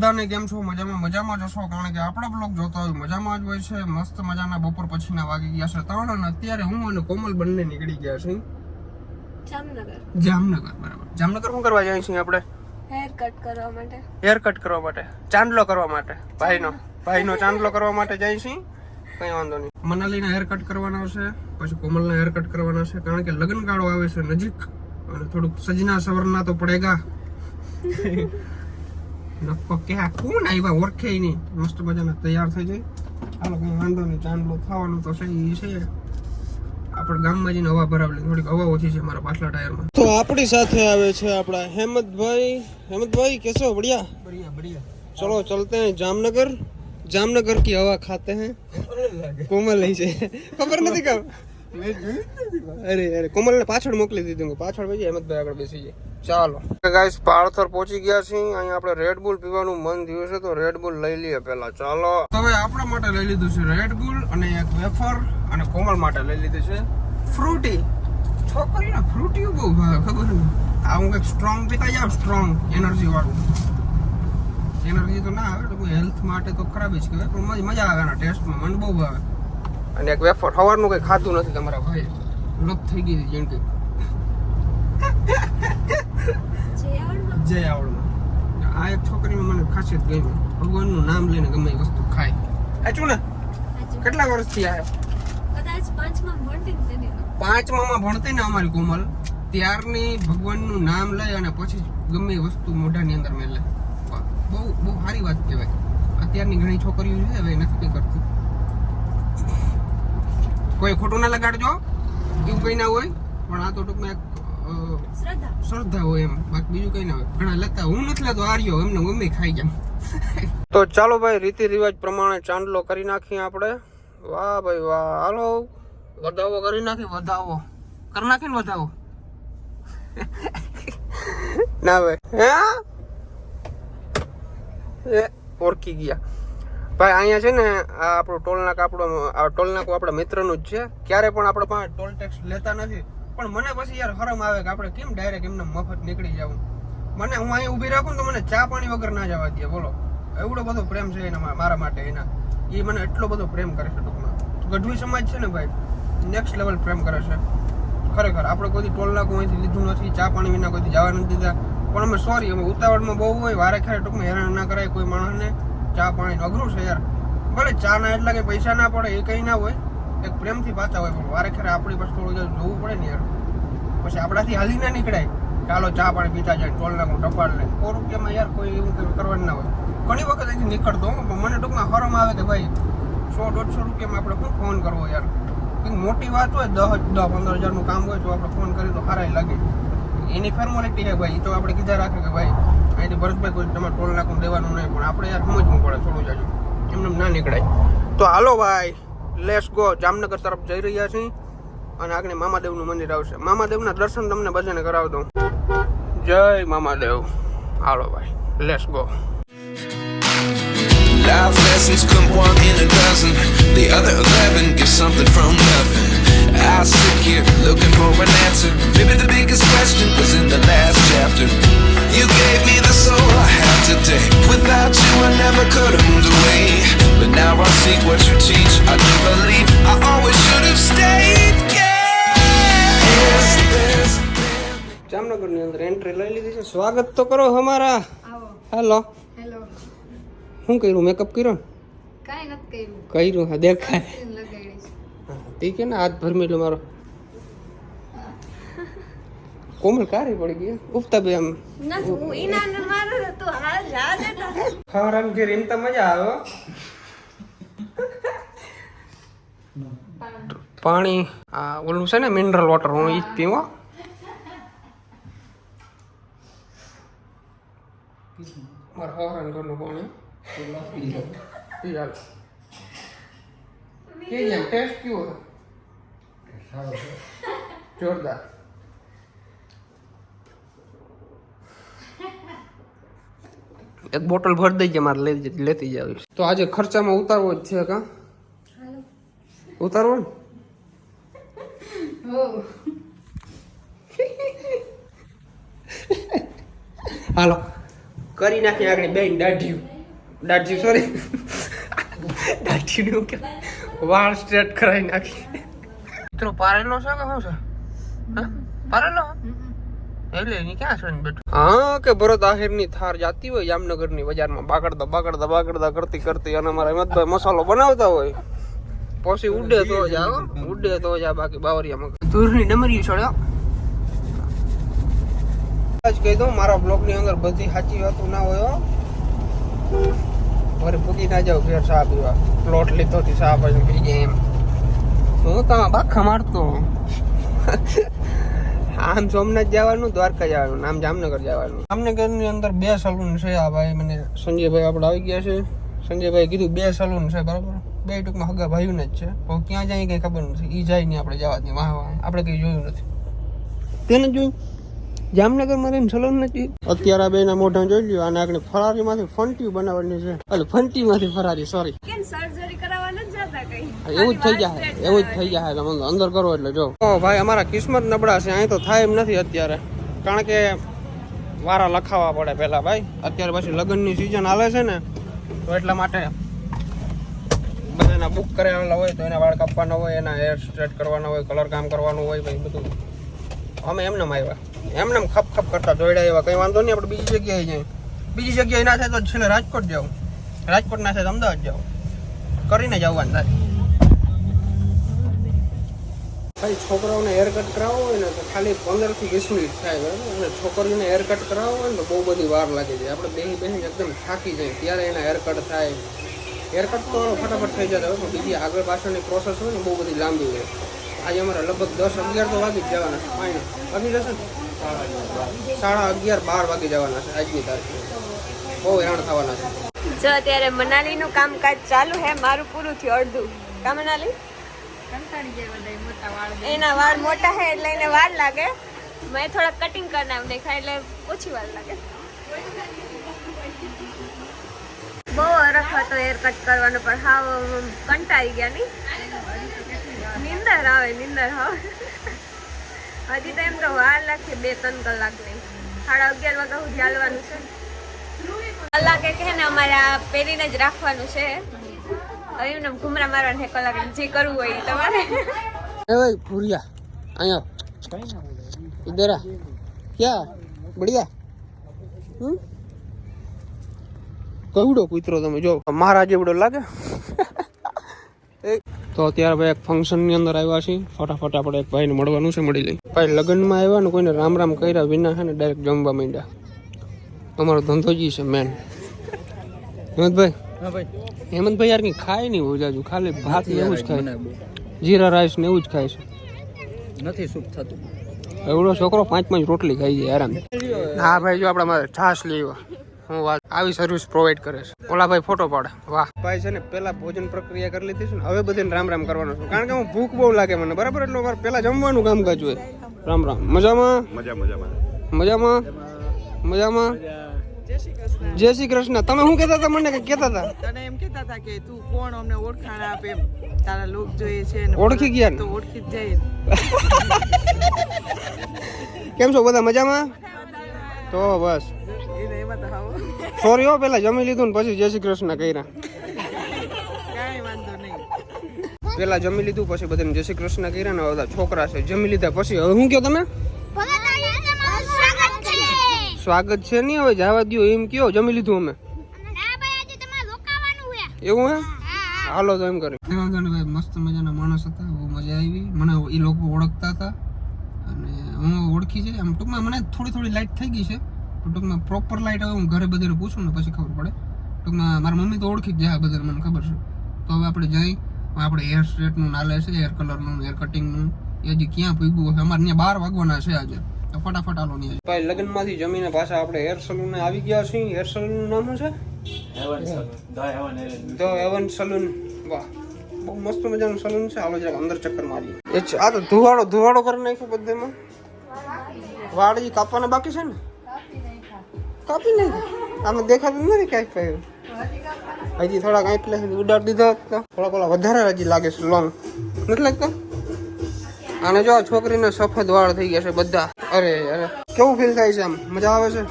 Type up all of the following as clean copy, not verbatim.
બધાને કેમ છો? મજામાં જશો, કારણ કે આપણા બ્લોગ જોતા હોય મજામાં જ હોય છે. મસ્ત મજાના બપોર પછીના વાગી ગયા છે 3 અને અત્યારે હું અને કોમલ બંને નીકળી ગયા છે જામનગર. બરાબર. જામનગર શું કરવા જાય છીએ આપણે? હેર કટ કરવા માટે, ચાંદલો કરવા માટે, ભાઈનો ચાંદલો કરવા માટે જાય છીએ. કઈ વાંધો નહીં. મનાલીના હેર કટ કરવાના છે, પછી કોમલના હેર કટ કરવાના છે, કારણ કે લગ્ન ગાળો આવે છે નજીક અને થોડુંક સજના સવરના તો પડેગા. નક્કો કે આ કોણ આવ્યા ઓળખે નહીં. મસ્ત મજાના તૈયાર થઈ જાય. હાલો કઈ વાંધો નહીં, ચાંદલો થવાનું તો સહી છે. આપણે ગામમાં જઈને હવા ભરાવલી, થોડીક હવા ઓછી છે મારા પાછલા ટાયરમાં. તો આપણી સાથે આવે છે આપણા હેમંતભાઈ कैसे हो? बढ़िया. चलो चलते हैं जामनगर की हवा खाते हैं. कोमल ही છે, ખબર નથી કામ. અરે કોમલ ને પાછળ મોકલી દીધું, પાછળ બેસી હેમંતભાઈ આગળ બેસી જાય. ચાલો ગાઈસ, પાળથર પહોંચી ગયા છીએ. અહીંયા આપણે રેડ બુલ પીવાનું મન થયું છે તો રેડ બુલ લઈ લઈએ પેલા. ચાલો હવે આપણા માટે લઈ લીધું છે રેડ બુલ અને એક વેફર, અને કોમલ માટે લઈ લીધું છે ફ્રૂટી. છોકરીને ફ્રૂટી બહુ ભાવે, ખબર નહીં. આ હું કંઈક સ્ટ્રોંગ પીતા જાવ, સ્ટ્રોંગ એનર્જી વાળું. એનર્જી તો ના આવે તો હેલ્થ માટે તો ખરાબ જ કહેવાય, પણ મજા આવે એના ટેસ્ટમાં, મને બહુ ભાવે. અને એક વેફર. સવારનું કંઈ ખાધું નથી તમારા ભાઈ, લપ થઈ ગઈ હતી જેમ કે જય આવડમાં. આ એક છોકરીમાં મને ખાસિયત ગમી, ભગવાનનું નામ લઈને ગમે એ વસ્તુ ખાય. સાચું ને? કેટલા વર્ષથી આવ્યો? કદાચ 5માં ભણતી ને અમારી કોમલ, ત્યારની ભગવાનનું નામ લઈ અને પછી ગમે એ વસ્તુ મોઢાની અંદર મેલે. બહુ સારી વાત કહેવાય. અત્યારની ઘણી છોકરીઓ છે હવે નથી કરતી. કોઈ ખોટું ના લગાડજો, એવું કઈ ના હોય, પણ આ તો ટૂંકમાં એક શ્રદ્ધા હોય એમ, બાકી બીજું કઈ ના હોય. ઘણા લેતા, હું નથી લેતો, આર્યો એમને ગમે ખાઈ જામ. તો ચાલો ભાઈ, રીતિ રિવાજ પ્રમાણે ચાંદલો કરી નાખીએ આપણે. વાહ ભાઈ વાહ. હાલો વધાવો કરી નાખી, વધાવો કરી નાખીને વધાવો. ના ભાઈ ઓળખી ગયા ભાઈ. અહીંયા છે ને આ આપણું ટોલનાકું આપણા મિત્રનું જ છે. ક્યારે પણ આપણે પાસે ટોલ ટેક્સ લેતા નથી, પણ મને પછી યાર શરમ આવે કે આપણે કેમ ડાયરેક્ટ એમને મફત નીકળી જવું. મને હું અહીંયા ઊભી રાખું તો મને ચા પાણી વગર ના જવા દે. બોલો, એવડો બધો પ્રેમ છે એના મારા માટે. એ મને એટલો બધો પ્રેમ કરે છે. ટૂંકમાં ગઢવી સમાજ છે ને ભાઈ, નેક્સ્ટ લેવલ પ્રેમ કરે છે ખરેખર. આપણે કોઈ ટોલનાકું અહીંથી લીધું નથી, ચા પાણી વિના કોઈ જવા નથી દીધા, પણ અમે સોરી, અમે ઉતાવળમાં બહુ હોય, વારે ખેરે ટૂંકમાં હેરાન ના કરાય કોઈ માણસને. ચા પાણી અઘરું છે યાર. ભલે ચા ના એટલા કે પૈસા ના પડે, એ કઈ ના હોય, એક પ્રેમથી પાછા હોય, પણ વારે ખેરે આપણી પાસે થોડું જોવું પડે ને યાર. પછી આપણાથી હાલી ના નીકળાય, ચાલો ચા પાણી પીતા જાય, ટોલનાકું ટપાલ લે. 100 રૂપિયામાં યાર કોઈ એવું કરવાનું ના હોય. ઘણી વખત અહીંથી નીકળતો, પણ મને ટૂંકમાં શરમ આવે કે ભાઈ 100-150 રૂપિયામાં આપણે શું ફોન કરવો યાર. કંઈક મોટી વાત હોય, 10-15 હજારનું કામ હોય તો આપણે ફોન કરીએ તો સારા લાગે. એની ફોર્માલિટી છે ભાઈ, એ તો આપણે કીધા રાખે કે ભાઈ અહીંથી ભરતભાઈ કોઈ તમારે ટોલ નાકું દેવાનું નહીં, પણ આપણે યાર સમજવું પડે થોડું જાજુ, એમને ના નીકળાય. તો હાલો ભાઈ, લેટ્સ ગો. જામનગર તરફ જઈ રહ્યા છીએ અને આગળ મામાદેવનું મંદિર આવશે. મામાદેવના દર્શન તમને બધાને કરાવી દઉં. જય મામાદેવ. હાલો ભાઈ, let's go. Life lessons come 1 in a dozen. The other 11 give something from nothing. I sit here looking for an answer. Maybe the biggest question was in the last chapter. You gave me the soul I have today. Without you I never could have moved away. But now I see what you teach. I do believe I always should have stayed. Yes, there's જામનગરની અંદર entry લઈ લીધી છે. સ્વાગત તો કરો અમારા. Hello. શું કર્યું? મેકઅપ કર્યો? કાઈ નથી કર્યું. હા દેખાય. તી કે ને હાથ ભરમેલો મારો. કોમલ કારી પડી ગઈ ઉપતા બે આમ. ખાવરામ ઘેર એમ તો મજા આવે. પાણી આ ઓલું છે ને મિનરલ વોટર, હું ઈ જ પીવો. મારે હવારાન ઘરનું પાણી ટેસ્ટ કેવો? જોરદાર. એક બોટલ ભરી દઈ મારે લેતી જાવ. તો આજે ખર્ચામાં ઉતારવો જ છે કા? ઉતારવો ને? હાલો કરી નાખી આગળ બેન દાઢી સોરી દાઢી કે વાળ સ્ટ્રેટ કરાવી નાખી. મિત્રો પારેલો છે કે શું છે? હા પારેલો એટલે એની ક્યાં છે બેઠું? હા કે ભરત આહિરની થાર જાતી હોય જામનગરની બજારમાં બાગડતા કરતી અને અમારા હિંમતભાઈ મસાલો બનાવતા હોય પછી ઉડે તો જા બાકી બાવરિયામાં દૂરની ડમરી છોડ્યો. આજ કહી દઉં મારા બ્લોગ ની અંદર બધી સાચી વાતો ના હોય. મારે પૂગી ના જાવ ઘેર ચા પીવા, પ્લોટ લીધો થી ચા પછી પી જાય એમ હું તો બાખા મારતો. આમ સોમનાથ જવાનું, દ્વારકા જવાનું, આમ જામનગર જવાનું. જામનગર ની અંદર 2 સલૂન છે. આ ભાઈ મને સંજયભાઈ આપણે આવી ગયા છે. સંજયભાઈ કીધું 2 સલૂન છે બરાબર, 2 ટૂંકમાં હગા ભાઈઓ ને જ છે. પણ ક્યાં જાય કઈ ખબર નથી. ઈ જાય નહીં આપણે જવા દઈએ વાહ આપણે કઈ જોયું નથી. તેને જોયું જામનગર માં સલૂન નથી. અત્યારે આ બેના મોઢા જોઈ લ્યો. આને આગળ ફરારી માંથી ફંટી બનાવવાની છે. એટલે ફંટી માંથી ફરારી સોરી એવું જ થઈ જાય તમે અંદર કરો એટલે જો. ભાઈ અમારા કિસ્મત નબળા છે, અહીં તો થાય એમ નથી અત્યારે, કારણ કે વારા લખાવા પડે પેલા ભાઈ. અત્યારે પછી લગ્નની સિઝન હાલે છે ને, તો એટલા માટે બધાના બુક કરેલા હોય તો એના વાળ કાપવાના હોય, એના હેર સ્ટ્રેટ કરવાના હોય, કલર કામ કરવાનું હોય ભાઈ બધું. અમે એમનેમ આવ્યા, એમનેમ ખપ કરતા દોડ્યા એવા કઈ વાંધો નહીં. આપણે બીજી જગ્યાએ જઈએ, બીજી જગ્યાએ ના થાય તો છેલ્લે રાજકોટ જાઉં, રાજકોટ ના થાય તો અમદાવાદ જાઉં, કરીને જવાનું થાય. ભાઈ છોકરાઓને હેર કટ કરાવવો હોય ને તો ખાલી 15 થી 20 મિનિટ થાય બરાબર, અને છોકરીઓને હેર કટ કરાવવો હોય ને તો બહુ બધી વાર લાગી જાય. આપણે બેસી એકદમ થાકી જાય ત્યારે એના હેર કટ થાય. હેર કટ તો ફટાફટ થઈ જતા હોય, પણ બીજી આગળ પાછળની પ્રોસેસ હોય ને બહુ બધી લાંબી હોય. આજે અમારે લગભગ 10-11 તો વાગી જ જવાના છે. ફાઇનલ વાગી જશે ને 11:30-12 વાગી જવાના છે આજની તારીખે. બહુ હેરાન થવાના છે. જો અત્યારે મનાલીનું કામકાજ ચાલુ હે, મારું પૂરું થયું અડધું. કા મનાલી એના વાળ મોટા હે એટલે એને વાર લાગે. મેં થોડા કટિંગ કરી નાખ્યા એટલે ઓછી વાર લાગે. બહુ અરખ હતો હેર કટ કરવાનો, પણ હાવ કંટાળી ગયા નહીં. નીંદર આવે હજી તો એમ તો વાર લાગશે 2-3 કલાક નહીં. 11:30 વાગ્યા સુધી હાલવાનું છે. કલાકે કે ને અમારે આ પહેરીને જ રાખવાનું છે. હવે એમને ઘુમરા મારવાનું છે કલાક, જે કરવું હોય એ તમારે. ए भाई भूरिया आया इधर आ क्या बढ़िया કવડો કૂતરો તમે જો મહારાજ જેવડો લાગે. તો અત્યારે ભાઈ એક ફંક્શન ની અંદર આવ્યા છીએ. ફટાફટ આપણે એક ભાઈને મળવાનું છે, મળી લઈ. ભાઈ લગ્નમાં આવ્યા ને કોઈને રામ રામ કર્યા વિના છે ને ડાયરેક્ટ જમવા માંડ્યા. અમારો ધંધોજી છે મેન. હેમંતભાઈ હેમંતભાઈ યાર કઈ ખાય નહીં બહુ જાજુ, ખાલી ભાત ને એવું જ ખાય, જીરા રાઈસ ને એવું જ ખાય છે, નથી સૂપ થતું. એવડો છોકરો 5 રોટલી ખાઈ જાય આરામ. હા ભાઈ જો આપણા મારે છાશ લેવા હું વાત આવી સર્વિસ પ્રોવાઈડ કરે છે. ઓલા ભાઈ ફોટો પાડે. વાહ ભાઈ છે ને પેલા ભોજન પ્રક્રિયા કરી લીધી છે ને, હવે બધાને રામ રામ કરવાનું છે, કારણ કે હું ભૂખ બહુ લાગે મને બરાબર, એટલે મારે પેલા જમવાનું કામકાજ હોય. રામ રામ. મજામાં જય શ્રી કૃષ્ણ. તમે શું કહેતા હતા? મને કઈ કહેતા હતા? તને એમ કહેતા હતા કે તું કોણ, અમને ઓળખાણ આપ, એમ તારા લોક જોઈએ છે ને. ઓળખી ગયા તો ઓળખી જ જાય. કેમ છો બધા? મજામાં? તો બસ એમાં તો હાવ સોરી હો, પેલા જમી લીધું ને પછી જય શ્રી કૃષ્ણ કર્યા. કાંઈ વાંધો નહીં. પેલા જમી લીધું પછી બધાને જય શ્રી કૃષ્ણ કર્યા ને બધા છોકરા છે જમી લીધા પછી હવે શું કહો તમે? સ્વાગત છે નહીં, હવે જવા દો એમ કયો. જમી લીધું અમે. એવું હે? હાલો તો એમ કરી. મસ્ત મજાના માણસ હતા, બહુ મજા આવી. મને એ લોકો ઓળખતા હતા અને હું ઓળખી છે. આમ ટૂંકમાં મને થોડી લાઇટ થઈ ગઈ છે, ટૂંકમાં પ્રોપર લાઇટ હવે હું ઘરે બધાને પૂછું ને પછી ખબર પડે. ટૂંકમાં મારા મમ્મી તો ઓળખી જ જાય બધાને, મને ખબર છે. તો હવે આપણે જઈ, આપણે હેર સ્ટ્રેટનું નાલે છે, હેર કલરનું, હેર કટિંગનું, એ હજી ક્યાં પૂગ્યું છે. અમારે ત્યાં 12 વાગવાના છે આજે, તો ફટાફટ આલો નહીં. ભાઈ લગ્નમાંથી જમીને પાછા આપણે હેર સલૂન આવી ગયા છીએ. હેર સલૂનનું નામ શું છે? The heaven salon. વાહ બહુ મસ્ત મજાનું સલૂન છે. હાલો જરાક અંદર ચક્કર મારીએ. આ તો ધુવાડો કરી નાખ્યો બધામાં. વાળ ઈ કાપવાના બાકી છે ને? કાપી નાખ્યું. આમાં દેખાતું નથી ક્યાંક પહેર્યું. હજી થોડાક એટલે ઉડાડી દીધા. થોડાક ઓલા વધારે હજી લાગે છે, લોંગ નથી લાગતા? અને જો છોકરીને સફેદ વાળ થઈ ગયા છે બધા. અરે કેવું ફીલ થાય છે? આમ મજા આવે છે?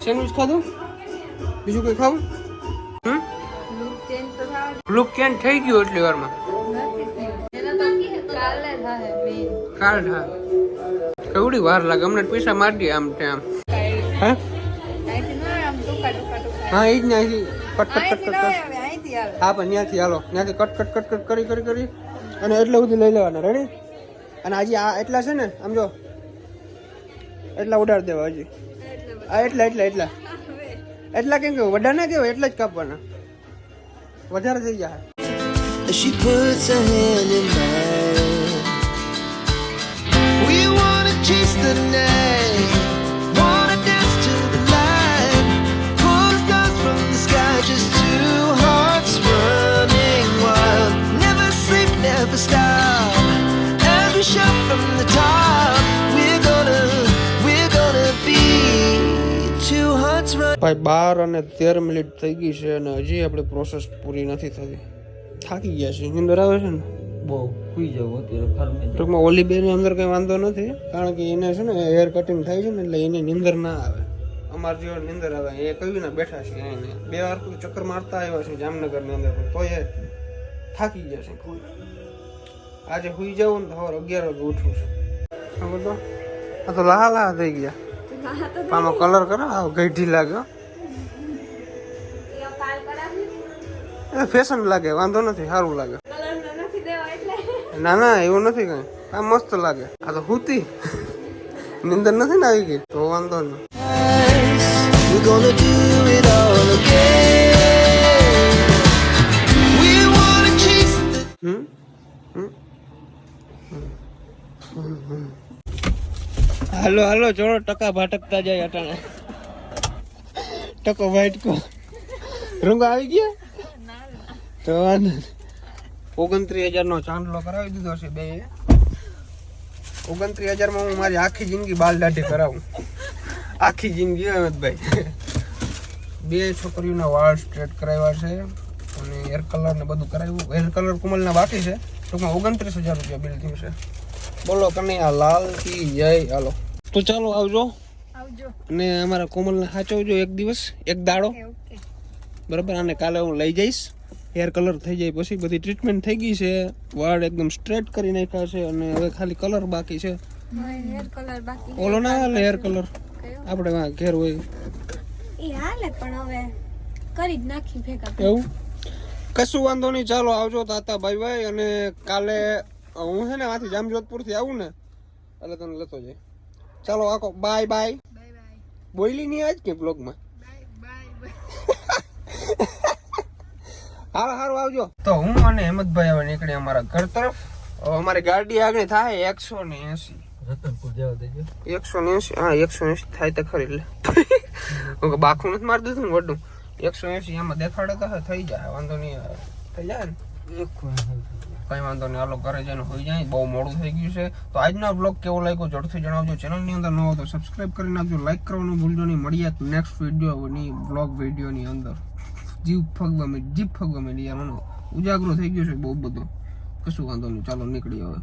સેન્ડવિચ ખાધું? બીજું કંઈ ખાવું? લુક ચેન્જ તો થાવ લુક ચેન્જ થઈ ગયું એટલી વારમાં. એનો તો કાલે થાય મેન કાલ હા કેવડી વાર લાગે અમને પૈસા મારી દે આમ તેમ. હે અહીંથી ન આમ ટુકા ટુકા ટુકા હા એ જ ને અહીંથી cut cut cut cut cut. અહીંથી આવે હા પણ ત્યાંથી હાલો ત્યાંથી કટ કટ કટ કટ કરી કરી કરી અને એટલે સુધી લઈ લેવાના. રેડી? અને હજી આ એટલા છે ને આમ જો એટલા ઉડાડી દેવા હજી. આ એટલા એટલા એટલા એટલા કેમ કે વડા ના કેવાય એટલા જ કાપવાના. વધારે થઈ જાય. She puts her hand in mine. We wanna chase the night, wanna dance to the light, pull the stars from the sky, just two hearts running wild. Never sleep, never stop. As we shout from the top, we're gonna be two hearts running. ભાઈ 12 અને 13 minute થઈ ગઈ છે અને હજી આપણી process પૂરી નથી થતી. થાકી ગયા છે. નીંદર આવે છે ને બહુ સુઈ જવું અત્યારે ફરમે ટૂંકમાં ઓલી બેની અંદર કંઈ વાંધો નથી કારણ કે એને છે ને હેર કટિંગ થાય છે ને એટલે એને નીંદર ના આવે. અમારે જેવો નીંદર આવે એ કહ્યું ને બેઠા છે એને 2 વાર ચક્કર મારતા આવ્યા છે જામનગરની અંદર પણ તોય થાકી ગયા છે ફૂલ. આજે સુઈ જવું ને તો સવારે 11 વાગે ઉઠવું છે. આ બધો આ તો લાહ લાહ થઈ ગયા. આમાં કલર કરો આ ગઈઢી લાગે. કાલ કરાવી ફેશન લાગે વાંધો નથી સારું લાગે. કલર નથી દેવા એટલે ના ના એવું નથી કઈ આ મસ્ત લાગે. આ તો હુતી નીંદર નથી ને આવી ગઈ તો વાંધો નહીં. We're gonna do it all again. We wanna chase the હાલો હાલો ચોરો ટકા ભાટકતા જાય અટાણે. ટકો વાઈટ કો રંગ આવી ગયા તો વાંધો 29,000 નો ચાંદલો કરાવી દીધો છે બે. 29,000 માં હું મારી આખી જિંદગી બાલ દાઢી કરાવું. આખી જિંદગી અહેમદભાઈ. 2 છોકરીઓના વાળ સ્ટ્રેટ કરાવ્યા છે અને હેર કલર ને બધું કરાવ્યું. હેર કલર કુમલના બાકી છે. ટૂંકમાં 29,000 રૂપિયા બિલ થયું છે. બોલો કનૈયા લાલ કી જય. હાલો તો ચાલો આવજો આવજો અને અમારા કોમલને સાચવજો એક દિવસ એક દાડો ઓકે બરાબર. અને કાલે હું લઈ જઈશ. હેર કલર થઈ જાય પછી બધી ટ્રીટમેન્ટ થઈ ગઈ છે. વાળ એકદમ સ્ટ્રેટ કરી નાખ્યા છે અને હવે ખાલી કલર બાકી છે. હેર કલર બાકી ઓલો ના હાલે હેર કલર આપણે ઘેર હોય એ હાલે પણ હવે કરી જ નાખી ભેગા એવું કશું વાંધો નહીં. ચાલો આવજો તાતા ભાઈ ભાઈ. અને કાલે હું છે ને આથી જામજોધપુર થી આવું ને એટલે તને લેતો જાય. ચાલો આખો બાય બાય. બોલી નહીં આજ કે બ્લોગમાં હારું હારું આવજો. તો હું અને હેમંતભાઈ હવે નીકળી અમારા ઘર તરફ. અમારી ગાડી આગળ થાય 180. રતનપુર જવા દેજો 180 હા 180 થાય તો ખરી. એટલે બાખું નથી મારી દીધું ને વડું 180 આમાં દેખાડે તો થઈ જાય વાંધો નહીં થઈ જાય ને કઈ વાંધો નહીં. હાલો ઘરે જઈને હોઈ જાય. બહુ મોડું થઈ ગયું છે. તો આજનો બ્લોગ કેવો લાગ્યો ઝડપથી જણાવજો. ચેનલની અંદર ન હોય તો સબસ્ક્રાઇબ કરી નાખજો. લાઈક કરવાનું ભૂલજો નહીં. મળીએ નેક્સ્ટ વિડીયોની બ્લોગ વિડીયોની અંદર. જીભ ફગવા માંડી યાર મને ઉજાગરો થઈ ગયો છે બહુ બધો. કશું વાંધો નહીં. ચાલો નીકળી હવે.